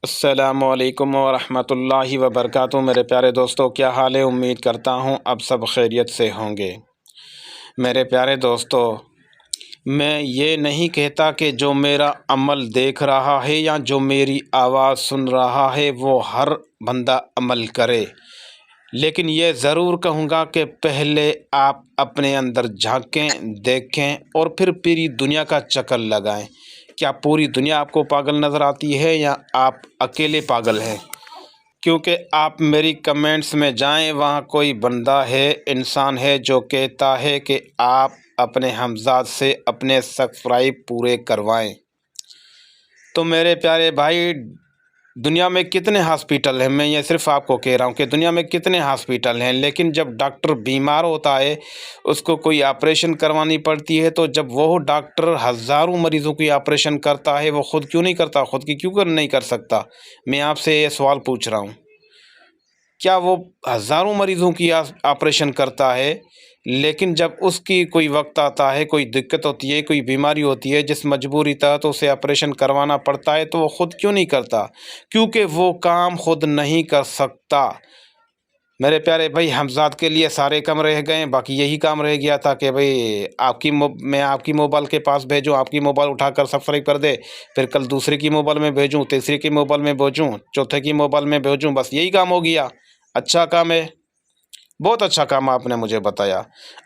السلام علیکم ورحمۃ اللہ وبرکاتہ۔ میرے پیارے دوستو، کیا حال ہے؟ امید کرتا ہوں اب سب خیریت سے ہوں گے۔ میرے پیارے دوستو، میں یہ نہیں کہتا کہ جو میرا عمل دیکھ رہا ہے یا جو میری آواز سن رہا ہے وہ ہر بندہ عمل کرے، لیکن یہ ضرور کہوں گا کہ پہلے آپ اپنے اندر جھانکیں، دیکھیں اور پھر پوری دنیا کا چکر لگائیں۔ کیا پوری دنیا آپ کو پاگل نظر آتی ہے یا آپ اکیلے پاگل ہیں؟ کیونکہ آپ میری کمنٹس میں جائیں، وہاں کوئی بندہ ہے، انسان ہے جو کہتا ہے کہ آپ اپنے ہمزاد سے اپنے سبسکرائب پورے کروائیں۔ تو میرے پیارے بھائی، دنیا میں کتنے ہاسپیٹل ہیں؟ میں یہ صرف آپ کو کہہ رہا ہوں کہ دنیا میں کتنے ہاسپیٹل ہیں، لیکن جب ڈاکٹر بیمار ہوتا ہے، اس کو کوئی آپریشن کروانی پڑتی ہے، تو جب وہ ڈاکٹر ہزاروں مریضوں کی آپریشن کرتا ہے، وہ خود کیوں نہیں کرتا؟ خود کی کیوں نہیں کر سکتا؟ میں آپ سے یہ سوال پوچھ رہا ہوں، کیا وہ ہزاروں مریضوں کی آپریشن کرتا ہے، لیکن جب اس کی کوئی وقت آتا ہے، کوئی دقت ہوتی ہے، کوئی بیماری ہوتی ہے جس مجبوری تحت اسے آپریشن کروانا پڑتا ہے، تو وہ خود کیوں نہیں کرتا؟ کیونکہ وہ کام خود نہیں کر سکتا۔ میرے پیارے بھائی، ہمزاد کے لیے سارے کام رہ گئے، باقی یہی کام رہ گیا تھا کہ بھائی میں آپ کی موبائل کے پاس بھیجوں، آپ کی موبائل اٹھا کر سبسکرائب کر دے، پھر کل دوسرے کی موبائل میں بھیجوں، تیسرے کی موبائل میں بھیجوں، چوتھے کی موبائل میں بھیجوں، بس یہی کام ہو گیا۔ اچھا کام ہے، بہت اچھا کام آپ نے مجھے بتایا۔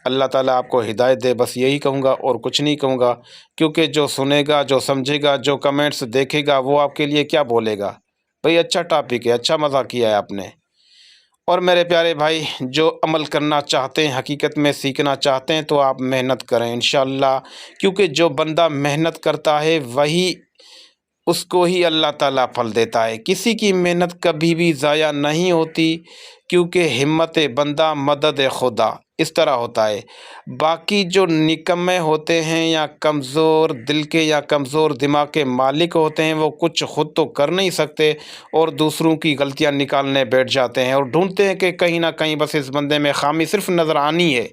اللہ تعالیٰ آپ کو ہدایت دے، بس یہی کہوں گا اور کچھ نہیں کہوں گا، کیونکہ جو سنے گا، جو سمجھے گا، جو کمنٹس دیکھے گا، وہ آپ کے لیے کیا بولے گا؟ بھئی اچھا ٹاپک ہے، اچھا مزہ کیا ہے آپ نے۔ اور میرے پیارے بھائی، جو عمل کرنا چاہتے ہیں، حقیقت میں سیکھنا چاہتے ہیں، تو آپ محنت کریں انشاءاللہ، کیونکہ جو بندہ محنت کرتا ہے وہی اس کو ہی اللہ تعالیٰ پھل دیتا ہے۔ کسی کی محنت کبھی بھی ضائع نہیں ہوتی، کیونکہ ہمت بندہ مدد خدا، اس طرح ہوتا ہے۔ باقی جو نکمے ہوتے ہیں یا کمزور دل کے یا کمزور دماغ کے مالک ہوتے ہیں، وہ کچھ خود تو کر نہیں سکتے اور دوسروں کی غلطیاں نکالنے بیٹھ جاتے ہیں اور ڈھونڈتے ہیں کہ کہیں نہ کہیں بس اس بندے میں خامی صرف نظر آنی ہے،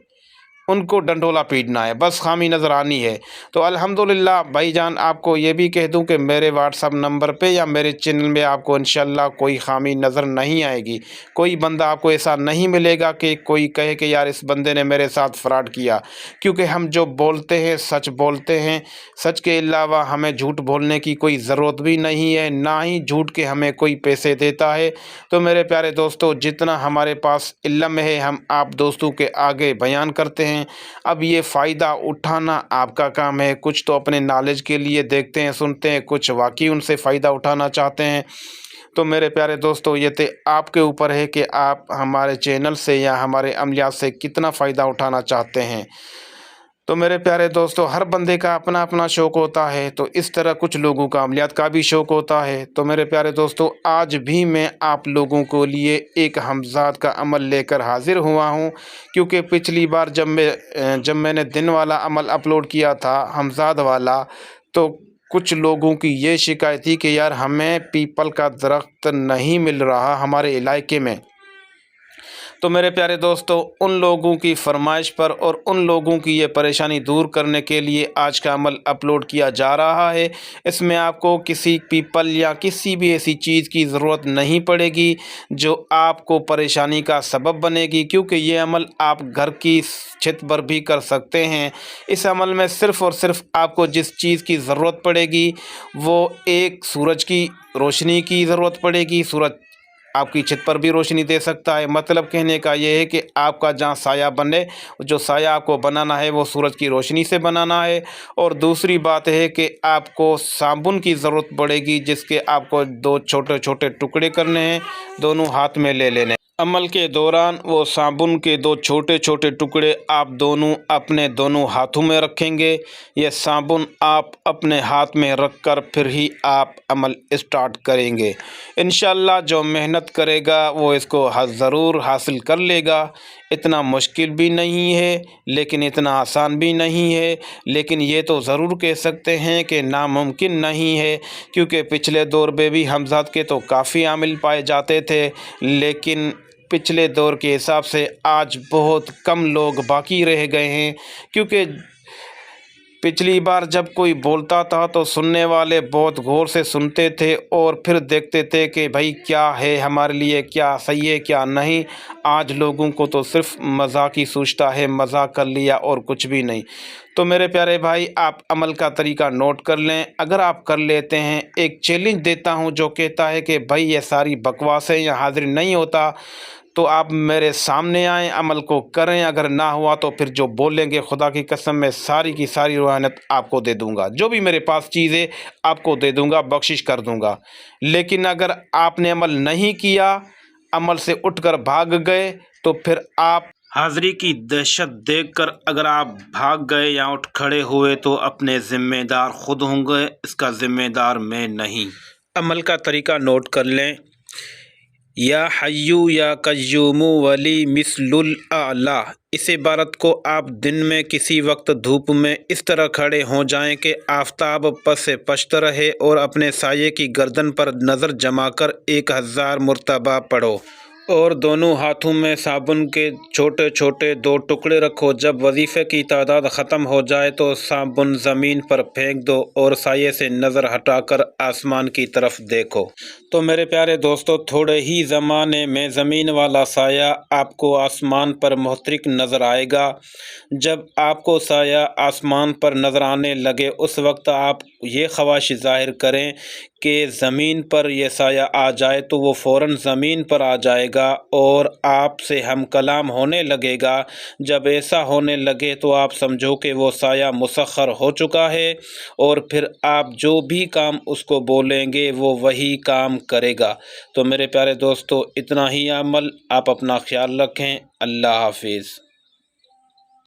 ان کو ڈنڈولا پیٹنا ہے، بس خامی نظر آنی ہے۔ تو الحمدللہ بھائی جان، آپ کو یہ بھی کہہ دوں کہ میرے واٹس ایپ نمبر پہ یا میرے چینل میں آپ کو انشاءاللہ کوئی خامی نظر نہیں آئے گی۔ کوئی بندہ آپ کو ایسا نہیں ملے گا کہ کوئی کہے کہ یار اس بندے نے میرے ساتھ فراڈ کیا، کیونکہ ہم جو بولتے ہیں سچ بولتے ہیں۔ سچ کے علاوہ ہمیں جھوٹ بولنے کی کوئی ضرورت بھی نہیں ہے، نہ ہی جھوٹ کے ہمیں کوئی پیسے دیتا ہے۔ تو میرے پیارے دوستو، جتنا ہمارے پاس علم ہے ہم آپ دوستوں کے آگے بیان کرتے ہیں۔ اب یہ فائدہ اٹھانا آپ کا کام ہے۔ کچھ تو اپنے نالج کے لیے دیکھتے ہیں، سنتے ہیں، کچھ واقعی ان سے فائدہ اٹھانا چاہتے ہیں۔ تو میرے پیارے دوستو، یہ آپ کے اوپر ہے کہ آپ ہمارے چینل سے یا ہمارے عملیات سے کتنا فائدہ اٹھانا چاہتے ہیں۔ تو میرے پیارے دوستو، ہر بندے کا اپنا اپنا شوق ہوتا ہے، تو اس طرح کچھ لوگوں کا عملیات کا بھی شوق ہوتا ہے۔ تو میرے پیارے دوستو، آج بھی میں آپ لوگوں کو لیے ایک ہمزاد کا عمل لے کر حاضر ہوا ہوں، کیونکہ پچھلی بار جب میں نے دن والا عمل اپلوڈ کیا تھا، ہمزاد والا، تو کچھ لوگوں کی یہ شکایت تھی کہ یار ہمیں پیپل کا درخت نہیں مل رہا ہمارے علاقے میں۔ تو میرے پیارے دوستو، ان لوگوں کی فرمائش پر اور ان لوگوں کی یہ پریشانی دور کرنے کے لیے آج کا عمل اپلوڈ کیا جا رہا ہے۔ اس میں آپ کو کسی پیپل یا کسی بھی ایسی چیز کی ضرورت نہیں پڑے گی جو آپ کو پریشانی کا سبب بنے گی، کیونکہ یہ عمل آپ گھر کی چھت پر بھی کر سکتے ہیں۔ اس عمل میں صرف اور صرف آپ کو جس چیز کی ضرورت پڑے گی وہ ایک سورج کی روشنی کی ضرورت پڑے گی۔ سورج آپ کی چھت پر بھی روشنی دے سکتا ہے۔ مطلب کہنے کا یہ ہے کہ آپ کا جہاں سایہ بنے، جو سایہ آپ کو بنانا ہے وہ سورج کی روشنی سے بنانا ہے۔ اور دوسری بات ہے کہ آپ کو صابن کی ضرورت پڑے گی، جس کے آپ کو 2 چھوٹے چھوٹے ٹکڑے کرنے ہیں، دونوں ہاتھ میں لے لینے ہیں۔ عمل کے دوران وہ صابن کے 2 چھوٹے چھوٹے ٹکڑے آپ دونوں اپنے دونوں ہاتھوں میں رکھیں گے۔ یہ صابن آپ اپنے ہاتھ میں رکھ کر پھر ہی آپ عمل اسٹارٹ کریں گے۔ انشاءاللہ جو محنت کرے گا وہ اس کو ضرور حاصل کر لے گا۔ اتنا مشکل بھی نہیں ہے، لیکن اتنا آسان بھی نہیں ہے، لیکن یہ تو ضرور کہہ سکتے ہیں کہ ناممکن نہیں ہے، کیونکہ پچھلے دور میں بھی ہمزاد کے تو کافی عامل پائے جاتے تھے، لیکن پچھلے دور کے حساب سے آج بہت کم لوگ باقی رہ گئے ہیں، کیونکہ پچھلی بار جب کوئی بولتا تھا تو سننے والے بہت غور سے سنتے تھے اور پھر دیکھتے تھے کہ بھائی کیا ہے ہمارے لیے، کیا صحیح ہے کیا نہیں۔ آج لوگوں کو تو صرف مذاق ہی سوچتا ہے، مذاق کر لیا اور کچھ بھی نہیں۔ تو میرے پیارے بھائی، آپ عمل کا طریقہ نوٹ کر لیں۔ اگر آپ کر لیتے ہیں، ایک چیلنج دیتا ہوں جو کہتا ہے کہ بھائی یہ ساری بکواسیں یا حاضر نہیں ہوتا، تو آپ میرے سامنے آئیں، عمل کو کریں۔ اگر نہ ہوا تو پھر جو بولیں گے، خدا کی قسم میں ساری کی ساری روحانیت آپ کو دے دوں گا، جو بھی میرے پاس چیز ہے آپ کو دے دوں گا، بخشش کر دوں گا۔ لیکن اگر آپ نے عمل نہیں کیا، عمل سے اٹھ کر بھاگ گئے، تو پھر آپ حاضری کی دہشت دیکھ کر اگر آپ بھاگ گئے یا اٹھ کھڑے ہوئے تو اپنے ذمہ دار خود ہوں گے، اس کا ذمہ دار میں نہیں۔ عمل کا طریقہ نوٹ کر لیں۔ یا حیو یا قیوم ولی مثل الاعلیٰ، اس عبارت کو آپ دن میں کسی وقت دھوپ میں اس طرح کھڑے ہو جائیں کہ آفتاب پس سے پشت رہے اور اپنے سائے کی گردن پر نظر جما کر 1000 مرتبہ پڑھو، اور دونوں ہاتھوں میں صابن کے چھوٹے چھوٹے 2 ٹکڑے رکھو۔ جب وظیفے کی تعداد ختم ہو جائے تو صابن زمین پر پھینک دو اور سائے سے نظر ہٹا کر آسمان کی طرف دیکھو۔ تو میرے پیارے دوستو، تھوڑے ہی زمانے میں زمین والا سایہ آپ کو آسمان پر محترق نظر آئے گا۔ جب آپ کو سایہ آسمان پر نظر آنے لگے، اس وقت آپ یہ خواہش ظاہر کریں کہ زمین پر یہ سایہ آ جائے، تو وہ فوراً زمین پر آ جائے گا اور آپ سے ہم کلام ہونے لگے گا۔ جب ایسا ہونے لگے تو آپ سمجھو کہ وہ سایہ مسخر ہو چکا ہے، اور پھر آپ جو بھی کام اس کو بولیں گے وہ وہی کام کرے گا۔ تو میرے پیارے دوستو، اتنا ہی عمل، آپ اپنا خیال رکھیں۔ اللہ حافظ۔